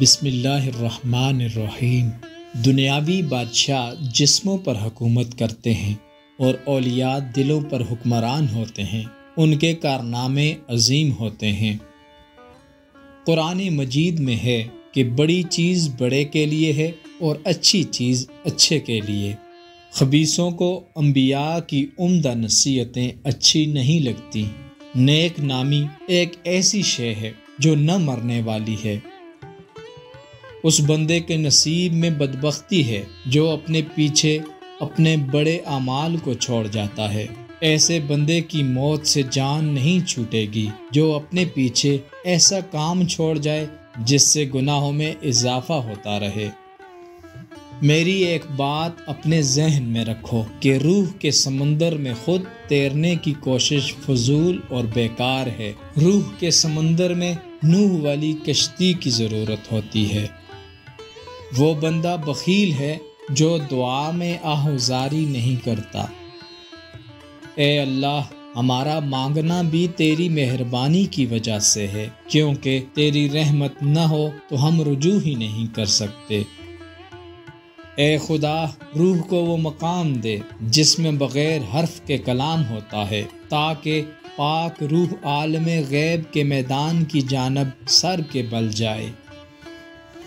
بسم اللہ الرحمن الرحیم۔ دنیاوی بادشاہ جسموں پر حکومت کرتے ہیں اور اولیاء دلوں پر حکمران ہوتے ہیں۔ ان کے کارنامے عظیم ہوتے ہیں۔ قرآن مجید میں ہے کہ بڑی چیز بڑے کے لیے ہے اور اچھی چیز اچھے کے لیے۔ خبیثوں کو انبیاء کی عمدہ نصیحتیں اچھی نہیں لگتی۔ نیک نامی ایک ایسی شے ہے جو نہ مرنے والی ہے۔ اس بندے کے نصیب میں بدبختی ہے جو اپنے پیچھے اپنے بڑے اعمال کو چھوڑ جاتا ہے۔ ایسے بندے کی موت سے جان نہیں چھوٹے گی جو اپنے پیچھے ایسا کام چھوڑ جائے جس سے گناہوں میں اضافہ ہوتا رہے۔ میری ایک بات اپنے ذہن میں رکھو کہ روح کے سمندر میں خود تیرنے کی کوشش فضول اور بیکار ہے۔ روح کے سمندر میں نوح والی کشتی کی ضرورت ہوتی ہے۔ وہ بندہ بخیل ہے جو دعا میں آہوزاری نہیں کرتا۔ اے اللہ، ہمارا مانگنا بھی تیری مہربانی کی وجہ سے ہے، کیونکہ تیری رحمت نہ ہو تو ہم رجوع ہی نہیں کر سکتے۔ اے خدا، روح کو وہ مقام دے جس میں بغیر حرف کے کلام ہوتا ہے، تاکہ پاک روح عالم غیب کے میدان کی جانب سر کے بل جائے۔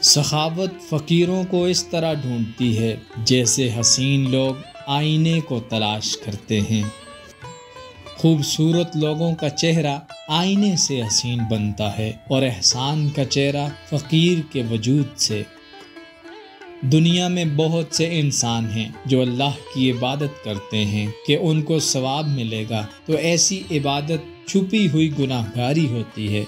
سخاوت فقیروں کو اس طرح ڈھونڈتی ہے جیسے حسین لوگ آئینے کو تلاش کرتے ہیں۔ خوبصورت لوگوں کا چہرہ آئینے سے حسین بنتا ہے اور احسان کا چہرہ فقیر کے وجود سے۔ دنیا میں بہت سے انسان ہیں جو اللہ کی عبادت کرتے ہیں کہ ان کو ثواب ملے گا، تو ایسی عبادت چھپی ہوئی گناہگاری ہوتی ہے۔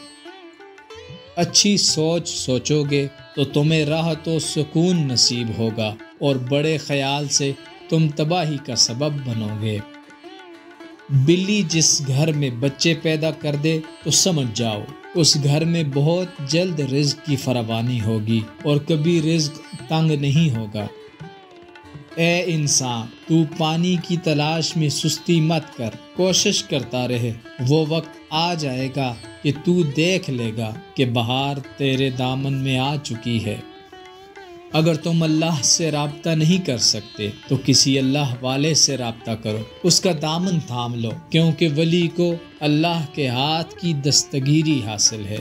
اچھی سوچ سوچو گے تو تمہیں راحت و سکون نصیب ہوگا، اور بڑے خیال سے تم تباہی کا سبب بنو گے۔ بلی جس گھر میں بچے پیدا کر دے تو سمجھ جاؤ اس گھر میں بہت جلد رزق کی فراوانی ہوگی اور کبھی رزق تنگ نہیں ہوگا۔ اے انسان، تو پانی کی تلاش میں سستی مت کر، کوشش کرتا رہے۔ وہ وقت آ جائے گا کہ تو دیکھ لے گا کہ بہار تیرے دامن میں آ چکی ہے۔ اگر تم اللہ سے رابطہ نہیں کر سکتے تو کسی اللہ والے سے رابطہ کرو، اس کا دامن تھام لو، کیونکہ ولی کو اللہ کے ہاتھ کی دستگیری حاصل ہے۔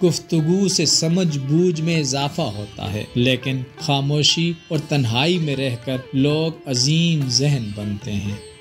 گفتگو سے سمجھ بوجھ میں اضافہ ہوتا ہے، لیکن خاموشی اور تنہائی میں رہ کر لوگ عظیم ذہن بنتے ہیں۔